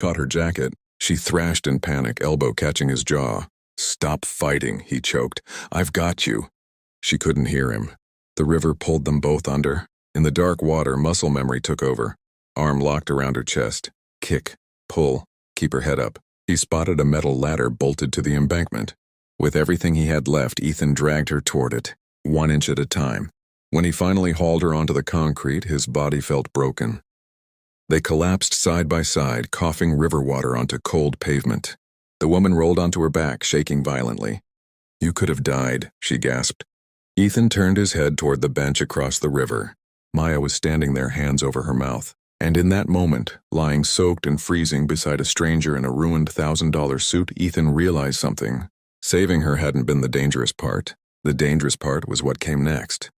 caught her jacket. She thrashed in panic, elbow catching his jaw. "Stop fighting," he choked. "I've got you." She couldn't hear him. The river pulled them both under. In the dark water, muscle memory took over. Arm locked around her chest. Kick, pull, keep her head up. He spotted a metal ladder bolted to the embankment. With everything he had left, Ethan dragged her toward it, 1 inch at a time. When he finally hauled her onto the concrete, his body felt broken. They collapsed side by side, coughing river water onto cold pavement. The woman rolled onto her back, shaking violently. "You could have died," she gasped. Ethan turned his head toward the bench across the river. Maya was standing there, hands over her mouth. And in that moment, lying soaked and freezing beside a stranger in a ruined $1,000 suit, Ethan realized something. Saving her hadn't been the dangerous part. The dangerous part was what came next.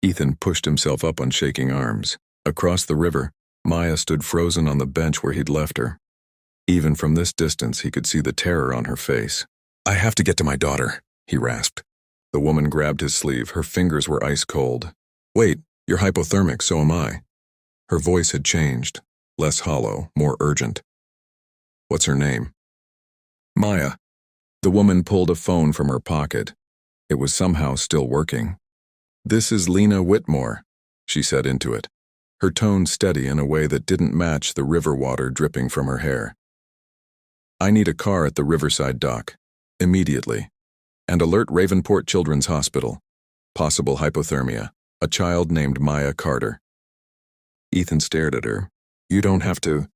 Ethan pushed himself up on shaking arms. Across the river, Maya stood frozen on the bench where he'd left her. Even from this distance, he could see the terror on her face. "I have to get to my daughter," he rasped. The woman grabbed his sleeve. Her fingers were ice cold. "Wait, you're hypothermic, so am I." Her voice had changed, less hollow, more urgent. "What's her name?" "Maya." The woman pulled a phone from her pocket. It was somehow still working. "This is Lena Whitmore," she said into it, her tone steady in a way that didn't match the river water dripping from her hair. "I need a car at the Riverside dock. Immediately. And alert Ravenport Children's Hospital. Possible hypothermia. A child named Maya Carter." Ethan stared at her. "You don't have to."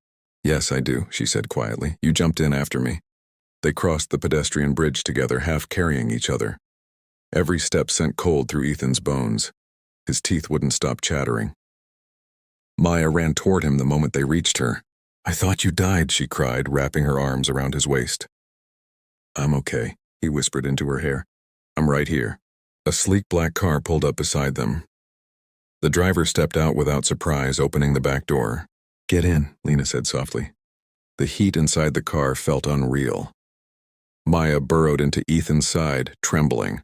"Yes, I do," she said quietly. "You jumped in after me." They crossed the pedestrian bridge together, half carrying each other. Every step sent cold through Ethan's bones. His teeth wouldn't stop chattering. Maya ran toward him the moment they reached her. "I thought you died," she cried, wrapping her arms around his waist. "I'm okay," he whispered into her hair. "I'm right here." A sleek black car pulled up beside them. The driver stepped out without surprise, opening the back door. "Get in," Lena said softly. The heat inside the car felt unreal. Maya burrowed into Ethan's side, trembling.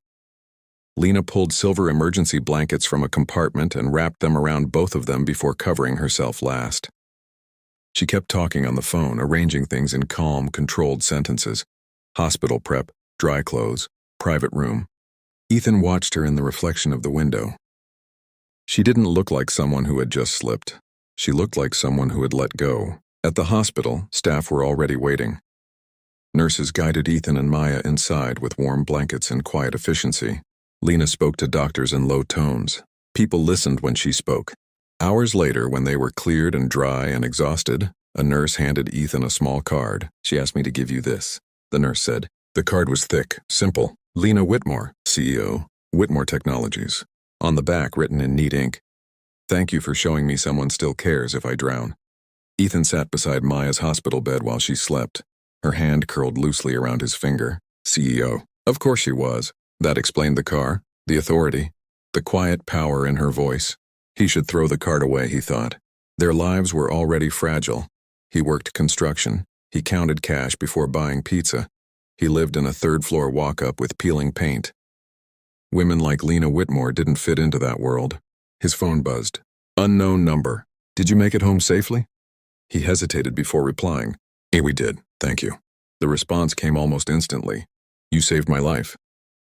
Lena pulled silver emergency blankets from a compartment and wrapped them around both of them before covering herself last. She kept talking on the phone, arranging things in calm, controlled sentences. Hospital prep, dry clothes, private room. Ethan watched her in the reflection of the window. She didn't look like someone who had just slipped. She looked like someone who had let go. At the hospital, staff were already waiting. Nurses guided Ethan and Maya inside with warm blankets and quiet efficiency. Lena spoke to doctors in low tones. People listened when she spoke. Hours later, when they were cleared and dry and exhausted, a nurse handed Ethan a small card. "She asked me to give you this," the nurse said. The card was thick, simple. "Lena Whitmore, CEO, Whitmore Technologies." On the back, written in neat ink, "Thank you for showing me someone still cares if I drown." Ethan sat beside Maya's hospital bed while she slept. Her hand curled loosely around his finger. CEO. Of course she was. That explained the car, the authority, the quiet power in her voice. He should throw the card away, he thought. Their lives were already fragile. He worked construction. He counted cash before buying pizza. He lived in a third-floor walk-up with peeling paint. Women like Lena Whitmore didn't fit into that world. His phone buzzed. Unknown number. "Did you make it home safely?" He hesitated before replying. We did, thank you." The response came almost instantly. "You saved my life."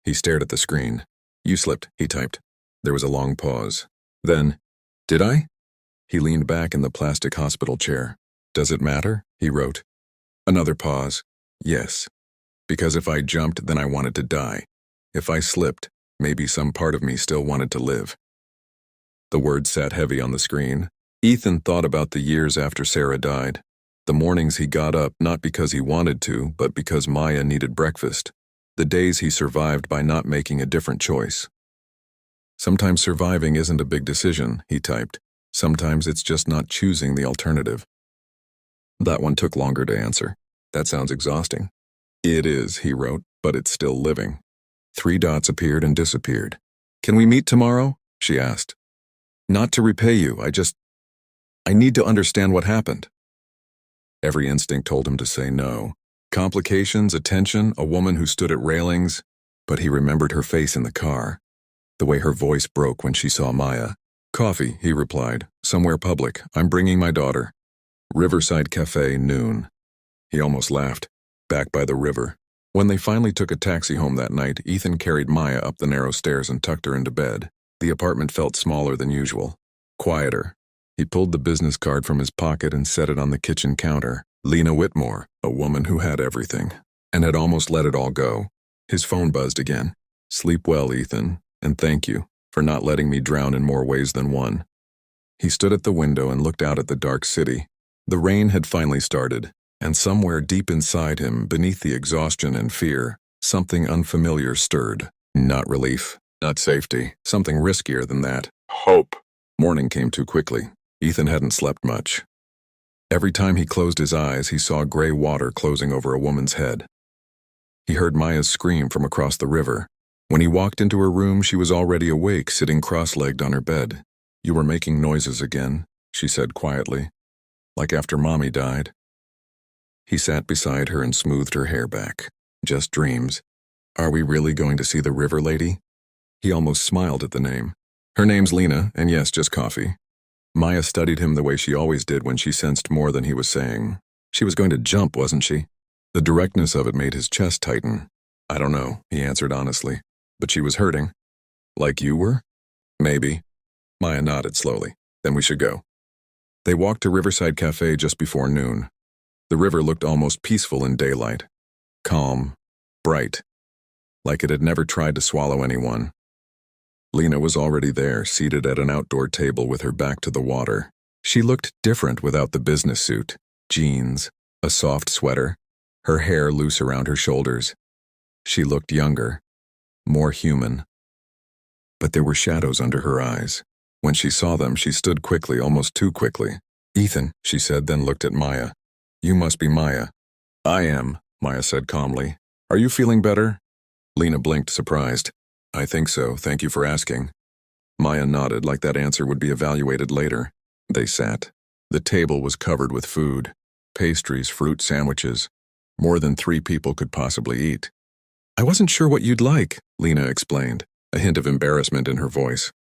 He stared at the screen. "You slipped," he typed. There was a long pause. Then, "Did I?" He leaned back in the plastic hospital chair. "Does it matter?" he wrote. Another pause. "Yes. Because if I jumped, then I wanted to die. If I slipped, maybe some part of me still wanted to live." The words sat heavy on the screen. Ethan thought about the years after Sarah died. The mornings he got up not because he wanted to, but because Maya needed breakfast. The days he survived by not making a different choice. "Sometimes surviving isn't a big decision," he typed. "Sometimes it's just not choosing the alternative." That one took longer to answer. "That sounds exhausting." "It is," he wrote, "but it's still living." 3 dots appeared and disappeared. "Can we meet tomorrow?" she asked. "Not to repay you, I need to understand what happened." Every instinct told him to say no. Complications, attention, a woman who stood at railings, but he remembered her face in the car, the way her voice broke when she saw Maya. "Coffee," he replied, "somewhere public. I'm bringing my daughter." Riverside Cafe, noon. He almost laughed. Back by the river. When they finally took a taxi home that night, Ethan carried Maya up the narrow stairs and tucked her into bed. The apartment felt smaller than usual. Quieter. He pulled the business card from his pocket and set it on the kitchen counter. Lena Whitmore, a woman who had everything, and had almost let it all go. His phone buzzed again. Sleep well, Ethan, and thank you for not letting me drown in more ways than one. He stood at the window and looked out at the dark city. The rain had finally started, and somewhere deep inside him, beneath the exhaustion and fear, something unfamiliar stirred. Not relief, not safety, something riskier than that. Hope. Morning came too quickly. Ethan hadn't slept much. Every time he closed his eyes, he saw gray water closing over a woman's head. He heard Maya's scream from across the river. When he walked into her room, she was already awake, sitting cross-legged on her bed. "You were making noises again," she said quietly. "Like after Mommy died." He sat beside her and smoothed her hair back. "Just dreams. Are we really going to see the river lady?" He almost smiled at the name. "Her name's Lena, and yes, just coffee." Maya studied him the way she always did when she sensed more than he was saying. She was going to jump, wasn't she? The directness of it made his chest tighten. "I don't know," he answered honestly. "But she was hurting." "Like you were?" "Maybe." Maya nodded slowly. "Then we should go." They walked to Riverside Cafe just before noon. The river looked almost peaceful in daylight. Calm. Bright. Like it had never tried to swallow anyone. Lena was already there, seated at an outdoor table with her back to the water. She looked different without the business suit, jeans, a soft sweater, her hair loose around her shoulders. She looked younger, more human. But there were shadows under her eyes. When she saw them, she stood quickly, almost too quickly. "Ethan," she said, then looked at Maya. "You must be Maya." "I am," Maya said calmly. "Are you feeling better?" Lena blinked, surprised. "I think so, thank you for asking." Maya nodded, like that answer would be evaluated later. They sat. The table was covered with food. Pastries, fruit, sandwiches. More than 3 people could possibly eat. "I wasn't sure what you'd like," Lena explained, a hint of embarrassment in her voice.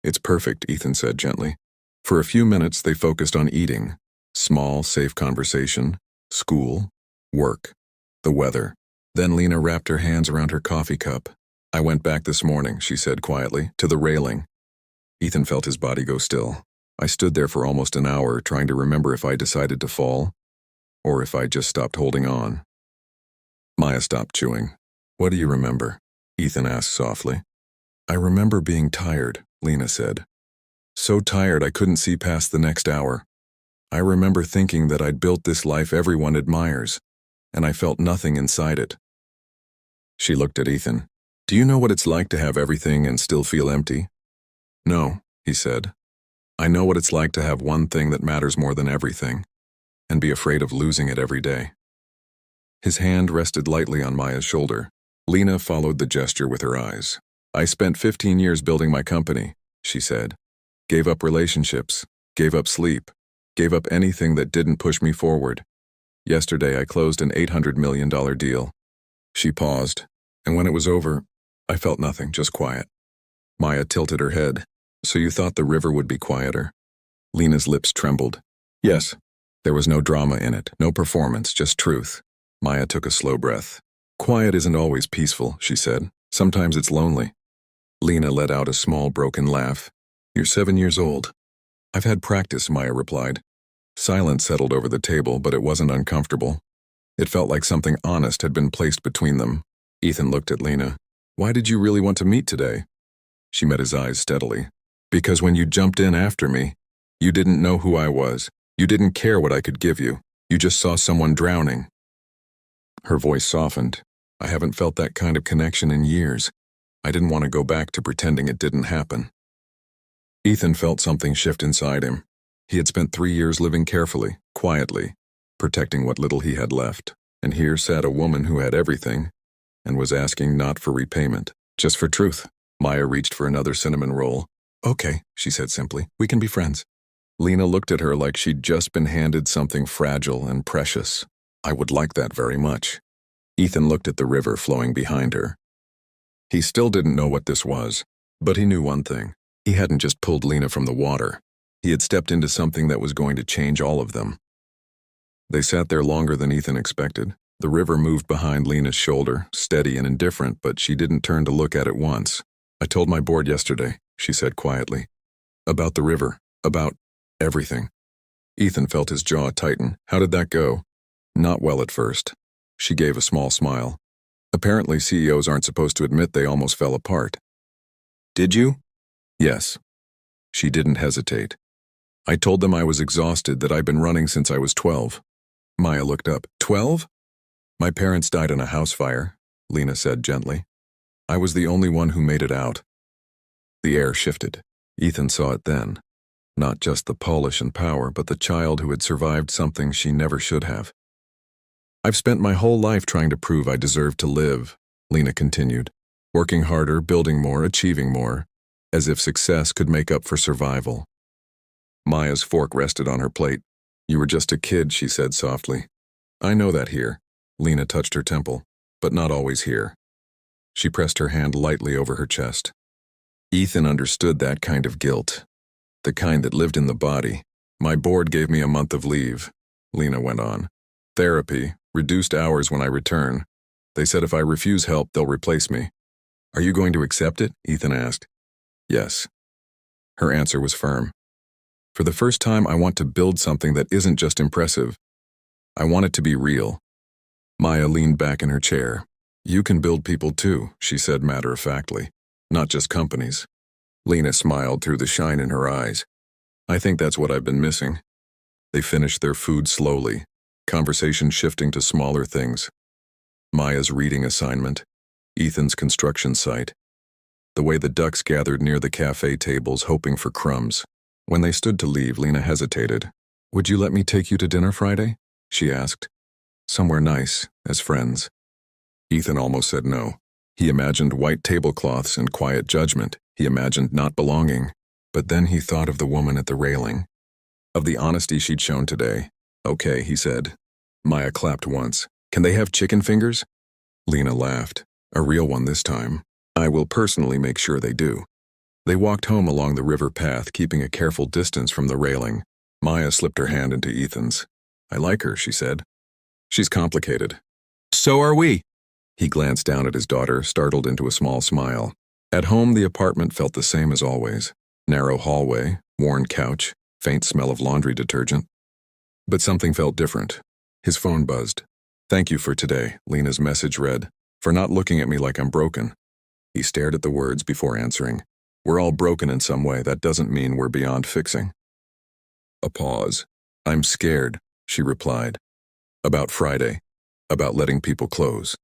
"It's perfect," Ethan said gently. For a few minutes they focused on eating. Small, safe conversation. School. Work. The weather. Then Lena wrapped her hands around her coffee cup. "I went back this morning," she said quietly, "to the railing." Ethan felt his body go still. "I stood there for almost an hour, trying to remember if I decided to fall, or if I just stopped holding on." Maya stopped chewing. "What do you remember?" Ethan asked softly. "I remember being tired," Lena said. "So tired I couldn't see past the next hour. I remember thinking that I'd built this life everyone admires, and I felt nothing inside it." She looked at Ethan. "Do you know what it's like to have everything and still feel empty?" "No," he said. "I know what it's like to have one thing that matters more than everything, and be afraid of losing it every day." His hand rested lightly on Maya's shoulder. Lena followed the gesture with her eyes. "I spent 15 years building my company," she said. "Gave up relationships, gave up sleep, gave up anything that didn't push me forward. Yesterday I closed an $800 million deal." She paused, and when it was over, I felt nothing, just quiet. Maya tilted her head. "So you thought the river would be quieter?" Lena's lips trembled. "Yes." There was no drama in it, no performance, just truth. Maya took a slow breath. "Quiet isn't always peaceful," she said. "Sometimes it's lonely." Lena let out a small, broken laugh. "You're 7 years old." "I've had practice," Maya replied. Silence settled over the table, but it wasn't uncomfortable. It felt like something honest had been placed between them. Ethan looked at Lena. "Why did you really want to meet today?" She met his eyes steadily. "Because when you jumped in after me, you didn't know who I was. You didn't care what I could give you. You just saw someone drowning." Her voice softened. "I haven't felt that kind of connection in years. I didn't want to go back to pretending it didn't happen." Ethan felt something shift inside him. He had spent 3 years living carefully, quietly, protecting what little he had left. And here sat a woman who had everything, and was asking not for repayment, just for truth. Maya reached for another cinnamon roll. "Okay," she said simply. "We can be friends." Lena looked at her like she'd just been handed something fragile and precious. "I would like that very much." Ethan looked at the river flowing behind her. He still didn't know what this was, but he knew one thing. He hadn't just pulled Lena from the water. He had stepped into something that was going to change all of them. They sat there longer than Ethan expected. The river moved behind Lena's shoulder, steady and indifferent, but she didn't turn to look at it once. "I told my board yesterday," she said quietly. "About the river. About everything." Ethan felt his jaw tighten. "How did that go?" "Not well at first." She gave a small smile. "Apparently CEOs aren't supposed to admit they almost fell apart." "Did you?" "Yes." She didn't hesitate. "I told them I was exhausted, that I'd been running since I was 12. Maya looked up. 12? "My parents died in a house fire," Lena said gently. "I was the only one who made it out." The air shifted. Ethan saw it then. Not just the polish and power, but the child who had survived something she never should have. "I've spent my whole life trying to prove I deserve to live," Lena continued. "Working harder, building more, achieving more, as if success could make up for survival." Maya's fork rested on her plate. "You were just a kid," she said softly. "I know that here." Lena touched her temple. "But not always here." She pressed her hand lightly over her chest. Ethan understood that kind of guilt. The kind that lived in the body. "My board gave me a month of leave," Lena went on. "Therapy, reduced hours when I return. They said if I refuse help, they'll replace me." "Are you going to accept it?" Ethan asked. "Yes." Her answer was firm. "For the first time, I want to build something that isn't just impressive. I want it to be real." Maya leaned back in her chair. "You can build people too," she said matter-of-factly. "Not just companies." Lena smiled through the shine in her eyes. "I think that's what I've been missing." They finished their food slowly, conversation shifting to smaller things. Maya's reading assignment, Ethan's construction site, the way the ducks gathered near the cafe tables hoping for crumbs. When they stood to leave, Lena hesitated. "Would you let me take you to dinner Friday?" she asked. "Somewhere nice, as friends." Ethan almost said no. He imagined white tablecloths and quiet judgment. He imagined not belonging. But then he thought of the woman at the railing, of the honesty she'd shown today. "Okay," he said. Maya clapped once. "Can they have chicken fingers?" Lena laughed. "A real one this time. I will personally make sure they do." They walked home along the river path, keeping a careful distance from the railing. Maya slipped her hand into Ethan's. "I like her," she said. "She's complicated." "So are we." He glanced down at his daughter, startled into a small smile. At home, the apartment felt the same as always. Narrow hallway, worn couch, faint smell of laundry detergent. But something felt different. His phone buzzed. "Thank you for today," Lena's message read. "For not looking at me like I'm broken." He stared at the words before answering. "We're all broken in some way. That doesn't mean we're beyond fixing." A pause. "I'm scared," she replied. "About Friday. About letting people close."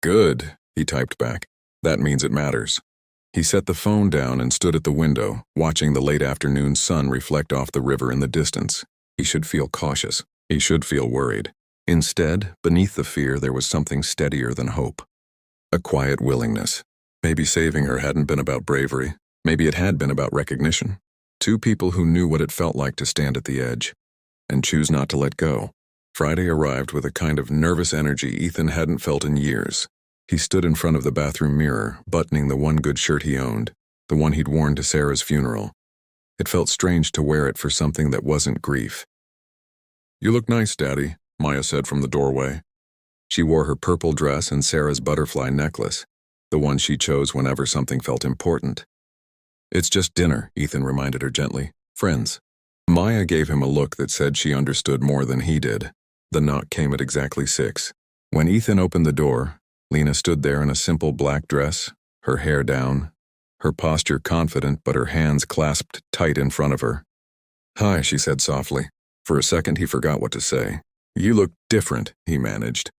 "Good," he typed back. "That means it matters." He set the phone down and stood at the window, watching the late afternoon sun reflect off the river in the distance. He should feel cautious. He should feel worried. Instead, beneath the fear, there was something steadier than hope. A quiet willingness. Maybe saving her hadn't been about bravery. Maybe it had been about recognition. Two people who knew what it felt like to stand at the edge and choose not to let go. Friday arrived with a kind of nervous energy Ethan hadn't felt in years. He stood in front of the bathroom mirror, buttoning the one good shirt he owned, the one he'd worn to Sarah's funeral. It felt strange to wear it for something that wasn't grief. "You look nice, Daddy," Maya said from the doorway. She wore her purple dress and Sarah's butterfly necklace, the one she chose whenever something felt important. "It's just dinner," Ethan reminded her gently. "Friends." Maya gave him a look that said she understood more than he did. The knock came at exactly 6. When Ethan opened the door, Lena stood there in a simple black dress, her hair down, her posture confident but her hands clasped tight in front of her. "Hi," she said softly. For a second he forgot what to say. "You look different," he managed.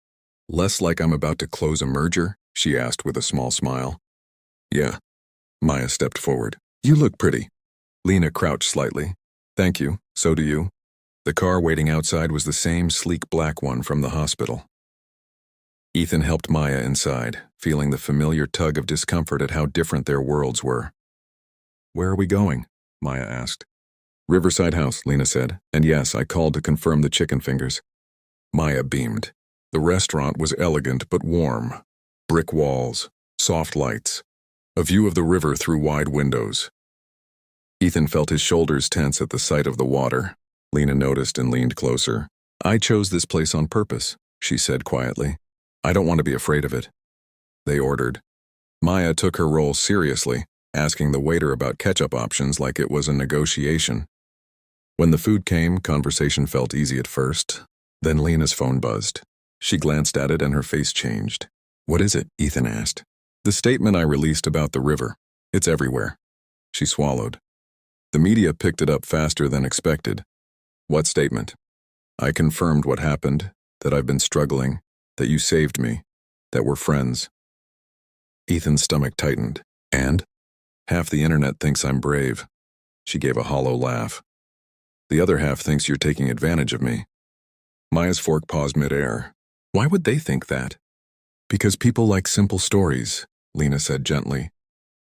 "Less like I'm about to close a merger?" she asked with a small smile. "Yeah." Maya stepped forward. "You look pretty." Lena crouched slightly. "Thank you, so do you." The car waiting outside was the same sleek black one from the hospital. Ethan helped Maya inside, feeling the familiar tug of discomfort at how different their worlds were. "Where are we going?" Maya asked. "Riverside House," Lena said, "and yes, I called to confirm the chicken fingers." Maya beamed. The restaurant was elegant but warm. Brick walls, soft lights, a view of the river through wide windows. Ethan felt his shoulders tense at the sight of the water. Lena noticed and leaned closer. I chose this place on purpose, she said quietly. I don't want to be afraid of it. They ordered. Maya took her role seriously, asking the waiter about ketchup options like it was a negotiation. When the food came, conversation felt easy at first. Then Lena's phone buzzed. She glanced at it and her face changed. What is it? Ethan asked. The statement I released about the river. It's everywhere. She swallowed. The media picked it up faster than expected. What statement? I confirmed what happened, that I've been struggling, that you saved me, that we're friends. Ethan's stomach tightened. And? Half the internet thinks I'm brave. She gave a hollow laugh. The other half thinks you're taking advantage of me. Maya's fork paused midair. Why would they think that? Because people like simple stories, Lena said gently.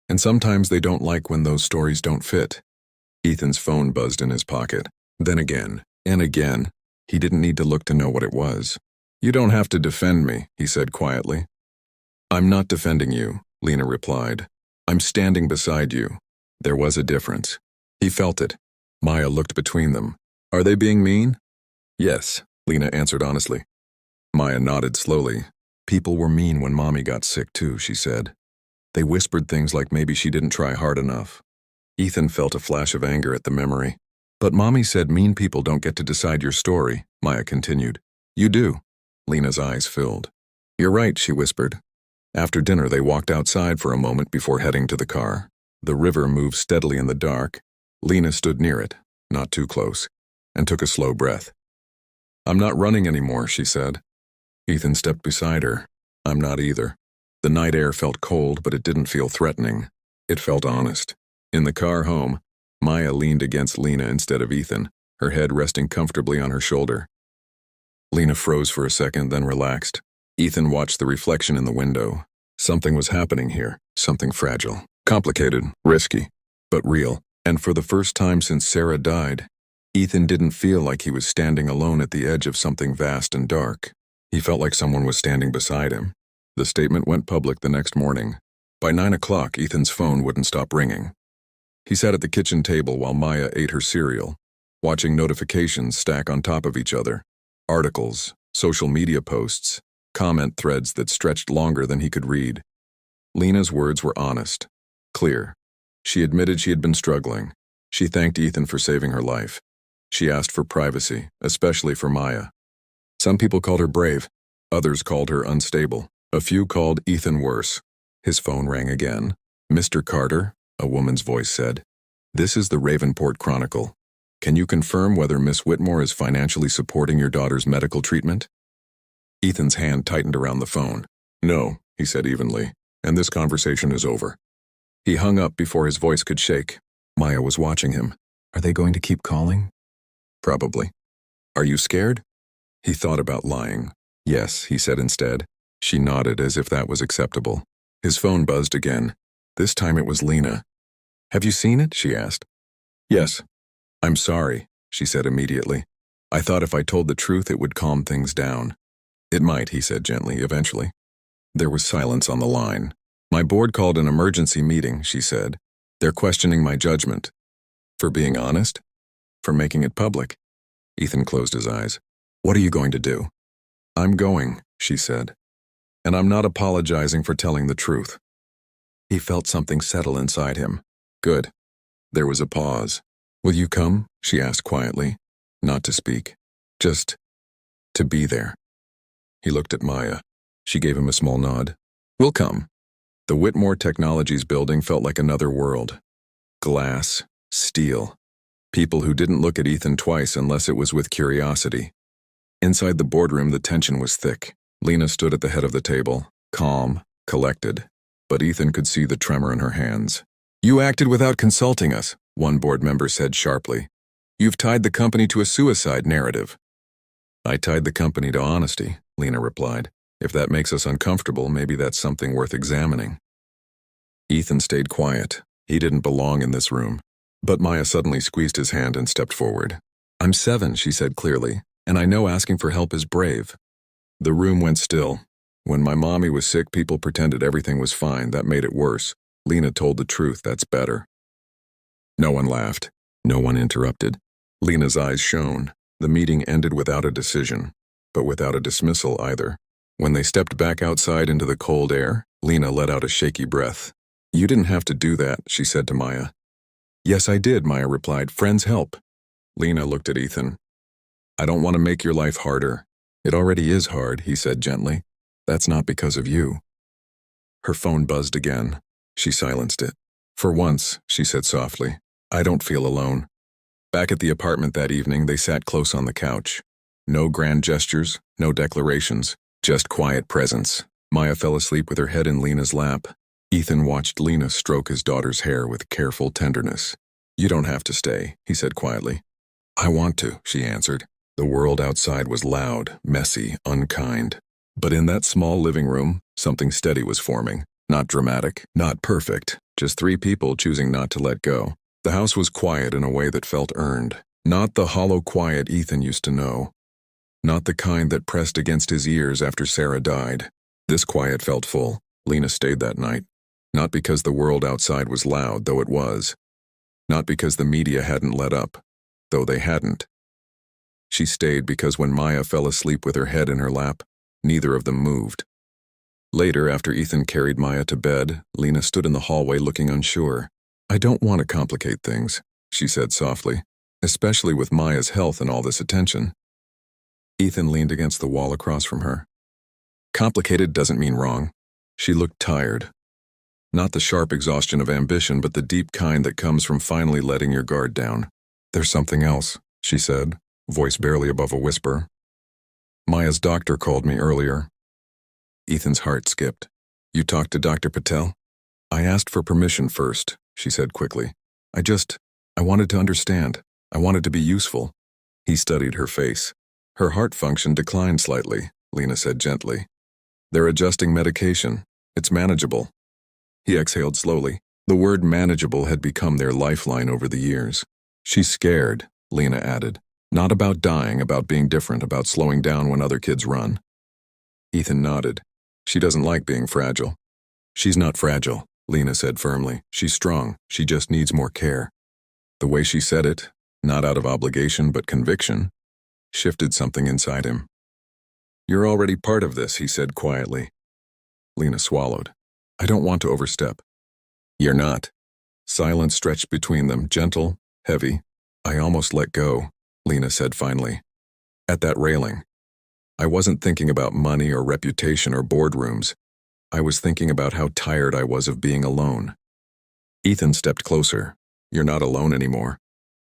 And sometimes they don't like when those stories don't fit. Ethan's phone buzzed in his pocket. Then again, and again. He didn't need to look to know what it was. You don't have to defend me, he said quietly. I'm not defending you, Lena replied. I'm standing beside you. There was a difference. He felt it. Maya looked between them. Are they being mean? Yes, Lena answered honestly. Maya nodded slowly. People were mean when Mommy got sick too, she said. They whispered things like maybe she didn't try hard enough. Ethan felt a flash of anger at the memory. But Mommy said mean people don't get to decide your story, Maya continued. You do. Lena's eyes filled. You're right, she whispered. After dinner, they walked outside for a moment before heading to the car. The river moved steadily in the dark. Lena stood near it, not too close, and took a slow breath. I'm not running anymore, she said. Ethan stepped beside her. I'm not either. The night air felt cold, but it didn't feel threatening. It felt honest. In the car home, Maya leaned against Lena instead of Ethan, her head resting comfortably on her shoulder. Lena froze for a second, then relaxed. Ethan watched the reflection in the window. Something was happening here, something fragile, complicated, risky, but real. And for the first time since Sarah died, Ethan didn't feel like he was standing alone at the edge of something vast and dark. He felt like someone was standing beside him. The statement went public the next morning. By 9 o'clock, Ethan's phone wouldn't stop ringing. He sat at the kitchen table while Maya ate her cereal, watching notifications stack on top of each other. Articles, social media posts, comment threads that stretched longer than he could read. Lena's words were honest, clear. She admitted she had been struggling. She thanked Ethan for saving her life. She asked for privacy, especially for Maya. Some people called her brave. Others called her unstable. A few called Ethan worse. His phone rang again. Mr. Carter, a woman's voice said. This is the Ravenport Chronicle. Can you confirm whether Miss Whitmore is financially supporting your daughter's medical treatment? Ethan's hand tightened around the phone. No, he said evenly, and this conversation is over. He hung up before his voice could shake. Maya was watching him. Are they going to keep calling? Probably. Are you scared? He thought about lying. Yes, he said instead. She nodded as if that was acceptable. His phone buzzed again. This time it was Lena. Have you seen it? She asked. Yes. I'm sorry, she said immediately. I thought if I told the truth it would calm things down. It might, he said gently, eventually. There was silence on the line. My board called an emergency meeting, she said. They're questioning my judgment. For being honest? For making it public? Ethan closed his eyes. What are you going to do? I'm going, she said. And I'm not apologizing for telling the truth. He felt something settle inside him. Good. There was a pause. Will you come? She asked quietly. Not to speak. Just to be there. He looked at Maya. She gave him a small nod. We'll come. The Whitmore Technologies building felt like another world. Glass, steel. People who didn't look at Ethan twice unless it was with curiosity. Inside the boardroom, the tension was thick. Lena stood at the head of the table, calm, collected. But Ethan could see the tremor in her hands. You acted without consulting us, one board member said sharply. You've tied the company to a suicide narrative. I tied the company to honesty, Lena replied. If that makes us uncomfortable, maybe that's something worth examining. Ethan stayed quiet. He didn't belong in this room. But Maya suddenly squeezed his hand and stepped forward. I'm 7, she said clearly, and I know asking for help is brave. The room went still. When my mommy was sick, people pretended everything was fine. That made it worse. Lena told the truth. That's better. No one laughed. No one interrupted. Lena's eyes shone. The meeting ended without a decision, but without a dismissal either. When they stepped back outside into the cold air, Lena let out a shaky breath. "You didn't have to do that," she said to Maya. "Yes, I did," Maya replied. "Friends help." Lena looked at Ethan. "I don't want to make your life harder." "It already is hard," he said gently. "That's not because of you." Her phone buzzed again. She silenced it. "For once," she said softly, "I don't feel alone." Back at the apartment that evening, they sat close on the couch. No grand gestures, no declarations, just quiet presence. Maya fell asleep with her head in Lena's lap. Ethan watched Lena stroke his daughter's hair with careful tenderness. "You don't have to stay," he said quietly. "I want to," she answered. The world outside was loud, messy, unkind. But in that small living room, something steady was forming. Not dramatic, not perfect, just three people choosing not to let go. The house was quiet in a way that felt earned. Not the hollow quiet Ethan used to know. Not the kind that pressed against his ears after Sarah died. This quiet felt full. Lena stayed that night. Not because the world outside was loud, though it was. Not because the media hadn't let up, though they hadn't. She stayed because when Maya fell asleep with her head in her lap, neither of them moved. Later, after Ethan carried Maya to bed, Lena stood in the hallway looking unsure. "I don't want to complicate things," she said softly, "especially with Maya's health and all this attention." Ethan leaned against the wall across from her. "Complicated doesn't mean wrong." She looked tired. Not the sharp exhaustion of ambition, but the deep kind that comes from finally letting your guard down. "There's something else," she said, voice barely above a whisper. "Maya's doctor called me earlier." Ethan's heart skipped. "You talked to Dr. Patel?" "I asked for permission first," she said quickly. I wanted to understand. I wanted to be useful." He studied her face. "Her heart function declined slightly," Lena said gently. "They're adjusting medication. It's manageable." He exhaled slowly. The word manageable had become their lifeline over the years. "She's scared," Lena added. "Not about dying, about being different, about slowing down when other kids run." Ethan nodded. "She doesn't like being fragile." "She's not fragile," Lena said firmly. "She's strong. She just needs more care." The way she said it, not out of obligation but conviction, shifted something inside him. "You're already part of this," he said quietly. Lena swallowed. "I don't want to overstep." "You're not." Silence stretched between them, gentle, heavy. "I almost let go," Lena said finally. "At that railing. I wasn't thinking about money or reputation or boardrooms. I was thinking about how tired I was of being alone." Ethan stepped closer. "You're not alone anymore."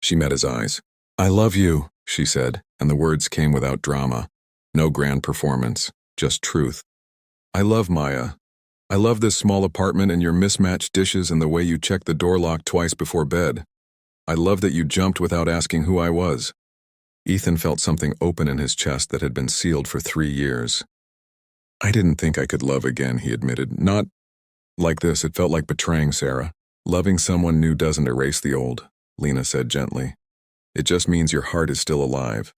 She met his eyes. "I love you," she said, and the words came without drama. No grand performance, just truth. "I love Maya. I love this small apartment and your mismatched dishes and the way you check the door lock twice before bed. I love that you jumped without asking who I was." Ethan felt something open in his chest that had been sealed for 3 years. "I didn't think I could love again," he admitted. "Not like this. It felt like betraying Sarah." "Loving someone new doesn't erase the old," Lena said gently. "It just means your heart is still alive."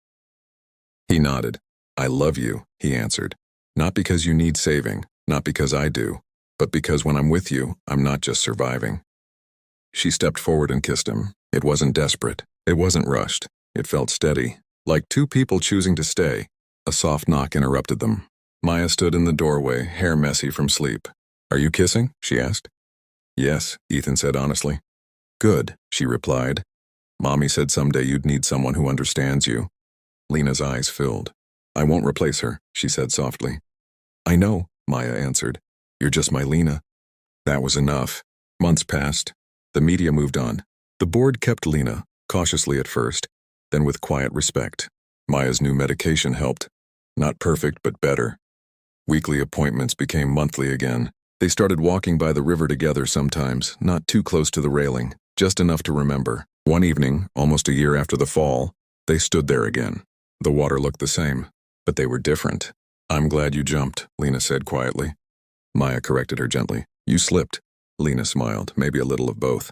He nodded. "I love you," he answered. "Not because you need saving, not because I do, but because when I'm with you, I'm not just surviving." She stepped forward and kissed him. It wasn't desperate. It wasn't rushed. It felt steady, like two people choosing to stay. A soft knock interrupted them. Maya stood in the doorway, hair messy from sleep. "Are you kissing?" she asked. "Yes," Ethan said honestly. "Good," she replied. "Mommy said someday you'd need someone who understands you." Lena's eyes filled. "I won't replace her," she said softly. "I know," Maya answered. "You're just my Lena." That was enough. Months passed. The media moved on. The board kept Lena, cautiously at first, then with quiet respect. Maya's new medication helped. Not perfect, but better. Weekly appointments became monthly again. They started walking by the river together sometimes, not too close to the railing, just enough to remember. One evening, almost a year after the fall, they stood there again. The water looked the same, but they were different. "I'm glad you jumped," Lena said quietly. Maya corrected her gently. "You slipped." Lena smiled, maybe a little of both.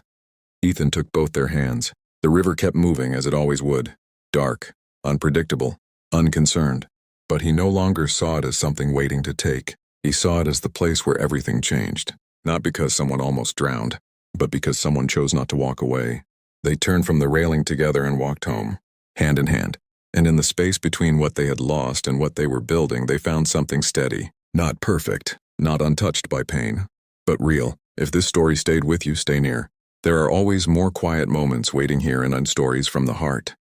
Ethan took both their hands. The river kept moving as it always would. Dark, unpredictable, unconcerned. But he no longer saw it as something waiting to take. He saw it as the place where everything changed. Not because someone almost drowned, but because someone chose not to walk away. They turned from the railing together and walked home, hand in hand. And in the space between what they had lost and what they were building, they found something steady. Not perfect, not untouched by pain, but real. If this story stayed with you, stay near. There are always more quiet moments waiting here in Unstories from the Heart.